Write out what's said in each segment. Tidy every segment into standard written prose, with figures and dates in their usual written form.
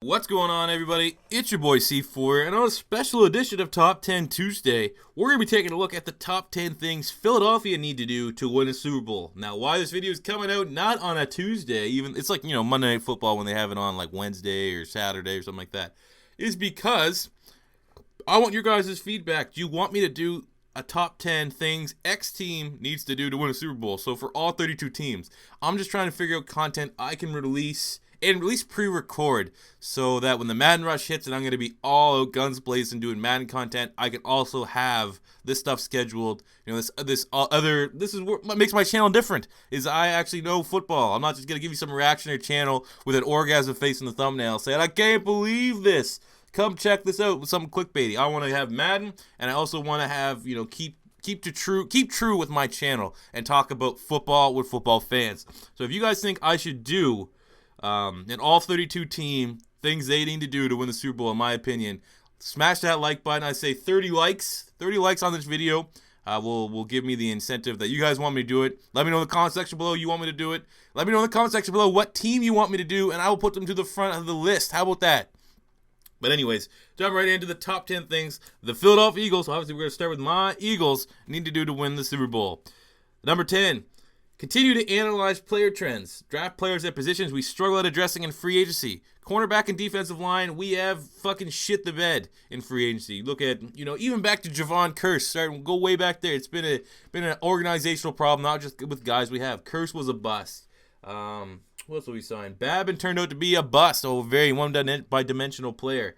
What's going on, everybody? It's your boy C4, and on a special edition of Top 10 Tuesday, we're going to be taking a look at the top 10 things Philadelphia need to do to win a Super Bowl. Now, why this video is coming out not on a Tuesday, even it's like, Monday Night Football when they have it on like Wednesday or Saturday or something like that, is because I want your guys' feedback. Do you want me to do a top 10 things X team needs to do to win a Super Bowl? So for all 32 teams, I'm just trying to figure out content I can release and at least pre-record so that when the Madden Rush hits and I'm going to be all out guns blazing doing Madden content, I can also have this stuff scheduled. This is what makes my channel different, is I actually know football. I'm not just going to give you some reactionary channel with an orgasm face in the thumbnail saying, I can't believe this. Come check this out with something clickbaity. I want to have Madden, and I also want to have, keep true with my channel and talk about football with football fans. So if you guys think I should do an all 32 team things they need to do to win the Super Bowl, in my opinion, smash that like button. I say 30 likes on this video will give me the incentive that you guys want me to do it. Let me know in the comment section below you want me to do it. Let me know in the comment section below what team you want me to do, and I will put them to the front of the list. How about that? But anyways, jump right into the top 10 things the Philadelphia Eagles, obviously we're going to start with my Eagles, need to do to win the Super Bowl. Number 10, continue to analyze player trends. Draft players at positions we struggle at addressing in free agency. Cornerback and defensive line, we have fucking shit the bed in free agency. Look at, even back to Javon Kearse. Go way back there. It's been an organizational problem, not just with guys we have. Kearse was a bust. What else will we sign? Babin turned out to be a bust. Very one-dimensional player.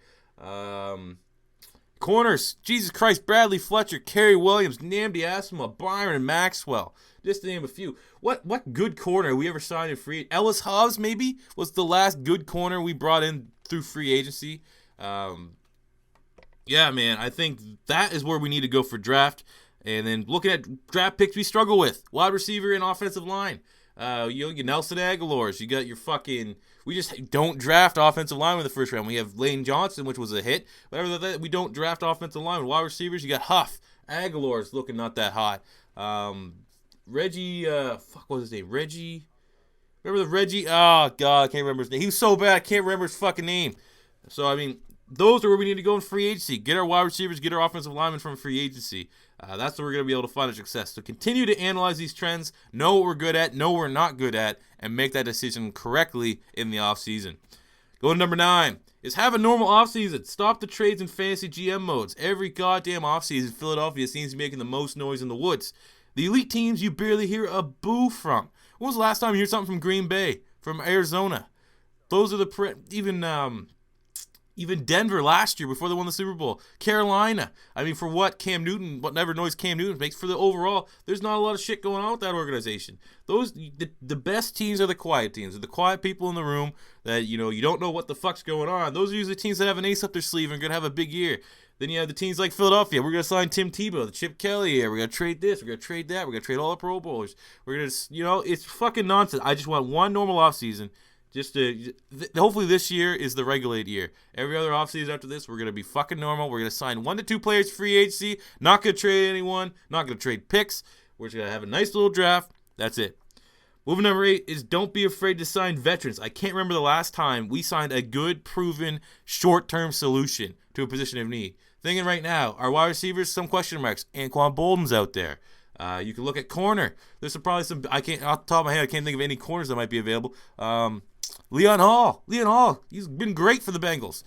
Corners, Jesus Christ, Bradley Fletcher, Kerry Williams, Nnamdi Asomugha, Byron Maxwell, just to name a few. What good corner we ever signed in free? Ellis Hobbs maybe was the last good corner we brought in through free agency. Yeah, man, I think that is where we need to go for draft. And then looking at draft picks we struggle with, wide receiver and offensive line. Your Nelson Aguilar's. You got your fucking. We just don't draft offensive line in the first round. We have Lane Johnson, which was a hit. But other than that, we don't draft offensive line. Wide receivers, you got Huff. Aguilar's looking not that hot. Reggie, what was his name? Reggie. Remember the Reggie? Oh, God, I can't remember his name. He was so bad, I can't remember his fucking name. So, I mean, those are where we need to go in free agency. Get our wide receivers, get our offensive linemen from free agency. That's where we're going to be able to find a success. So continue to analyze these trends, know what we're good at, know what we're not good at, and make that decision correctly in the offseason. Go to number 9 is have a normal offseason. Stop the trades and fantasy GM modes. Every goddamn offseason, Philadelphia seems to be making the most noise in the woods. The elite teams you barely hear a boo from. When was the last time you heard something from Green Bay, from Arizona? Those are the even Denver last year before they won the Super Bowl. Carolina. I mean, for whatever noise Cam Newton makes for the overall, there's not a lot of shit going on with that organization. The best teams are the quiet teams. They're the quiet people in the room that, you don't know what the fuck's going on. Those are usually teams that have an ace up their sleeve and are going to have a big year. Then you have the teams like Philadelphia. We're going to sign Tim Tebow, the Chip Kelly here. We're going to trade this. We're going to trade that. We're going to trade all the Pro Bowlers. We're going to, it's fucking nonsense. I just want one normal offseason. Hopefully this year is the regulated year. Every other offseason after this, we're going to be fucking normal. We're going to sign 1 to 2 players free agency. Not going to trade anyone. Not going to trade picks. We're just going to have a nice little draft. That's it. Move number 8 is don't be afraid to sign veterans. I can't remember the last time we signed a good, proven, short-term solution to a position of need. Thinking right now, our wide receivers, some question marks. Anquan Bolden's out there. You can look at corner. There's probably some. I can't off the top of my head. I can't think of any corners that might be available. Leon Hall. He's been great for the Bengals.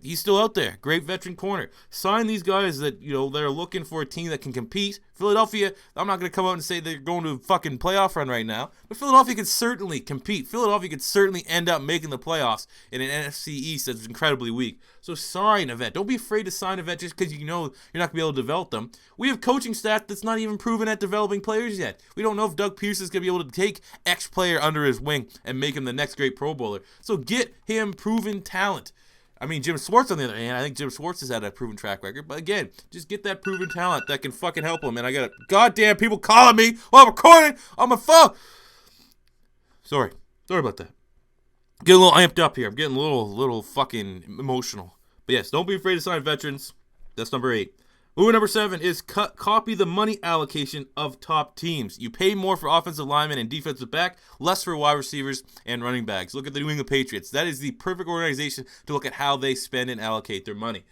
He's still out there. Great veteran corner. Sign these guys that, that are looking for a team that can compete. Philadelphia, I'm not going to come out and say they're going to a fucking playoff run right now, but Philadelphia could certainly compete. Philadelphia could certainly end up making the playoffs in an NFC East that's incredibly weak. So sign a vet. Don't be afraid to sign a vet just because you're not going to be able to develop them. We have coaching staff that's not even proven at developing players yet. We don't know if Doug Pearson is going to be able to take X player under his wing and make him the next great Pro Bowler. So get him proven talent. I mean, Jim Schwartz, on the other hand, I think Jim Schwartz has had a proven track record. But again, just get that proven talent that can fucking help him. And I got goddamn people calling me while I'm recording on my phone. Sorry about that. Getting a little amped up here. I'm getting a little fucking emotional. But yes, don't be afraid to sign veterans. That's number 8. Move number 7 is copy the money allocation of top teams. You pay more for offensive linemen and defensive back, less for wide receivers and running backs. Look at the New England Patriots. That is the perfect organization to look at how they spend and allocate their money.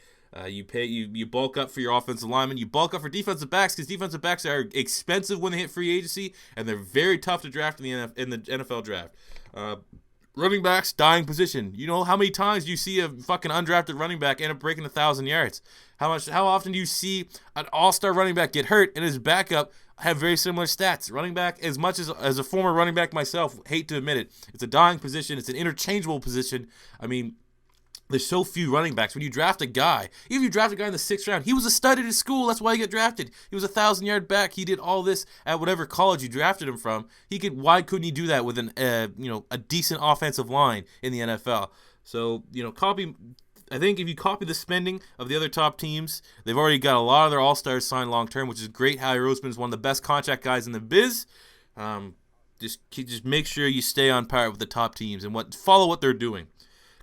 You bulk up for your offensive linemen. You bulk up for defensive backs because defensive backs are expensive when they hit free agency, and they're very tough to draft in the NFL draft. Running backs, dying position. You know how many times do you see a fucking undrafted running back end up breaking 1,000 yards? How often do you see an all-star running back get hurt and his backup have very similar stats? Running back, as much as a former running back myself, hate to admit it, it's a dying position. It's an interchangeable position. I mean, there's so few running backs. When you draft a guy, even if you draft a guy in the 6th round, he was a stud at his school. That's why he got drafted. He was a 1,000-yard back. He did all this at whatever college you drafted him from. Why couldn't he do that with a decent offensive line in the NFL? So, I think if you copy the spending of the other top teams, they've already got a lot of their all-stars signed long-term, which is great. Howie Roseman is one of the best contract guys in the biz. Just make sure you stay on par with the top teams and follow what they're doing.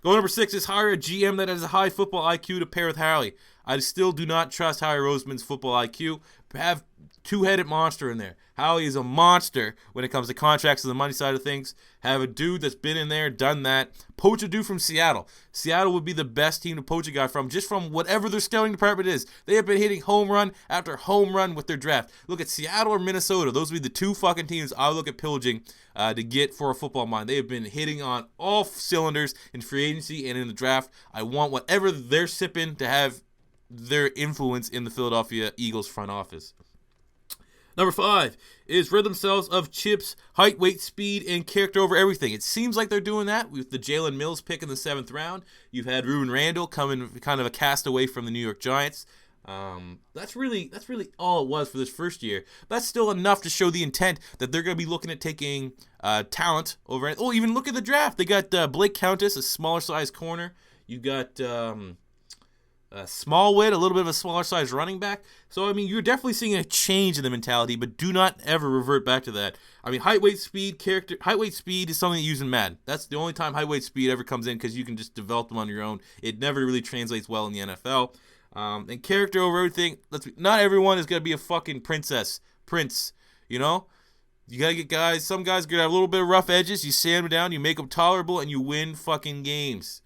Goal number 6 is hire a GM that has a high football IQ to pair with Howie. I still do not trust Howie Roseman's football IQ. Have two-headed monster in there. Howie is a monster when it comes to contracts and the money side of things. Have a dude that's been in there, done that. Poach a dude from Seattle. Seattle would be the best team to poach a guy from, just from whatever their scouting department is. They have been hitting home run after home run with their draft. Look at Seattle or Minnesota. Those would be the two fucking teams I would look at pillaging to get for a football mind. They have been hitting on all cylinders in free agency and in the draft. I want whatever they're sipping to have their influence in the Philadelphia Eagles front office. Number 5 is rid themselves of chips, height, weight, speed, and character over everything. It seems like they're doing that with the Jalen Mills pick in the 7th round. You've had Ruben Randall coming kind of a castaway from the New York Giants. That's really all it was for this first year. That's still enough to show the intent that they're going to be looking at taking talent over. Oh, even look at the draft. They got Blake Countess, a smaller size corner. You got Smallwood, a little bit of a smaller size running back. So, I mean, you're definitely seeing a change in the mentality, but do not ever revert back to that. I mean, height, weight, speed, character. Height, weight, speed is something you use in Madden. That's the only time height, weight, speed ever comes in because you can just develop them on your own. It never really translates well in the NFL. And character over everything. Not everyone is going to be a fucking prince, you know? You got to get guys. Some guys are going to have a little bit of rough edges. You sand them down, you make them tolerable, and you win fucking games.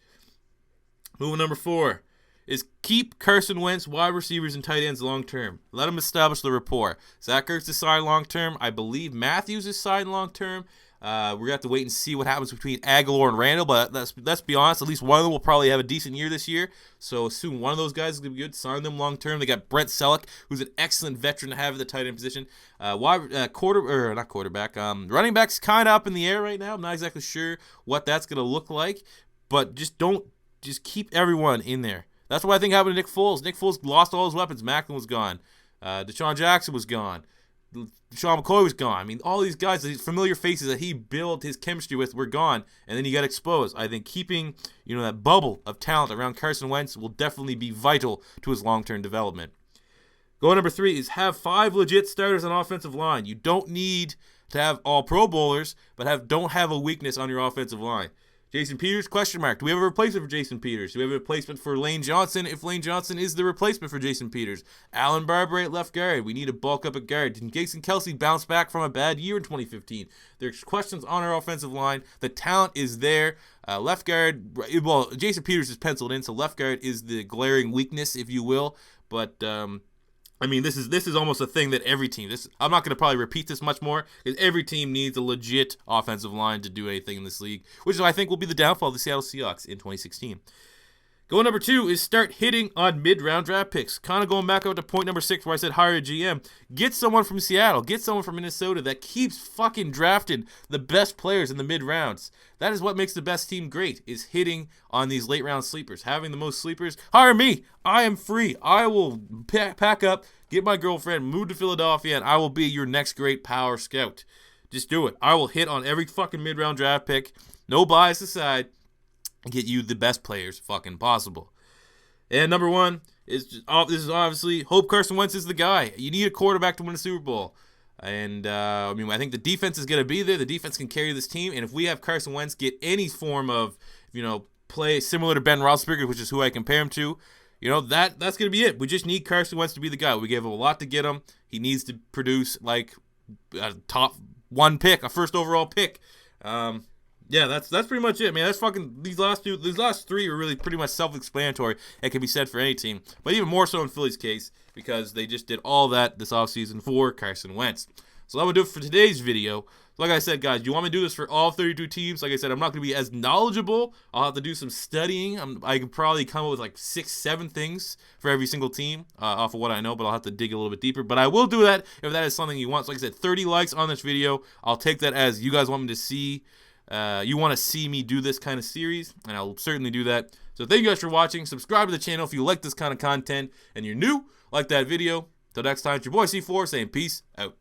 Moving number 4 is keep Carson Wentz, wide receivers, and tight ends long term. Let them establish the rapport. Zach Ertz is signed long term. I believe Matthews is signed long term. We're going to have to wait and see what happens between Aguilar and Randall, but let's be honest, at least one of them will probably have a decent year this year. So assume one of those guys is going to be good. Sign them long term. They got Brent Selleck, who's an excellent veteran to have at the tight end position. Running back's kind of up in the air right now. I'm not exactly sure what that's going to look like, but just keep everyone in there. That's what I think happened to Nick Foles. Nick Foles lost all his weapons. Macklin was gone. Deshaun Jackson was gone. Sean McCoy was gone. I mean, all these guys, these familiar faces that he built his chemistry with were gone, and then he got exposed. I think keeping, that bubble of talent around Carson Wentz will definitely be vital to his long-term development. Goal number 3 is have 5 legit starters on offensive line. You don't need to have all Pro Bowlers, but don't have a weakness on your offensive line. Jason Peters, question mark. Do we have a replacement for Jason Peters? Do we have a replacement for Lane Johnson if Lane Johnson is the replacement for Jason Peters? Alan Barber at left guard. We need to bulk up at guard. Can Jason Kelce bounce back from a bad year in 2015? There's questions on our offensive line. The talent is there. Left guard, well, Jason Peters is penciled in, so left guard is the glaring weakness, if you will. But I mean, this is almost a thing that every team. I'm not going to probably repeat this much more because every team needs a legit offensive line to do anything in this league, which I think will be the downfall of the Seattle Seahawks in 2016. Goal number 2 is start hitting on mid-round draft picks. Kind of going back up to point number 6 where I said hire a GM. Get someone from Seattle. Get someone from Minnesota that keeps fucking drafting the best players in the mid-rounds. That is what makes the best team great, is hitting on these late-round sleepers. Having the most sleepers. Hire me. I am free. I will pack up, get my girlfriend, move to Philadelphia, and I will be your next great power scout. Just do it. I will hit on every fucking mid-round draft pick. No bias aside. And get you the best players fucking possible. And number 1 is this is obviously hope Carson Wentz is the guy. You need a quarterback to win a Super Bowl. And I think the defense is going to be there. The defense can carry this team. And if we have Carson Wentz get any form of, play similar to Ben Roethlisberger, which is who I compare him to, you know, that's going to be it. We just need Carson Wentz to be the guy. We gave him a lot to get him. He needs to produce like a top 1 pick, a first overall pick. Yeah, that's pretty much it, man. That's fucking these last 3 are really pretty much self-explanatory. It can be said for any team, but even more so in Philly's case because they just did all that this offseason for Carson Wentz. So that would do it for today's video. Like I said, guys, do you want me to do this for all 32 teams? Like I said, I'm not going to be as knowledgeable. I'll have to do some studying. I can probably come up with like 6, 7 things for every single team off of what I know, but I'll have to dig a little bit deeper. But I will do that if that is something you want. So like I said, 30 likes on this video. I'll take that as you guys want me to see. You want to see me do this kind of series, and I'll certainly do that. So thank you guys for watching. Subscribe to the channel if you like this kind of content and you're new, like that video. Till next time, it's your boy C4 saying peace out.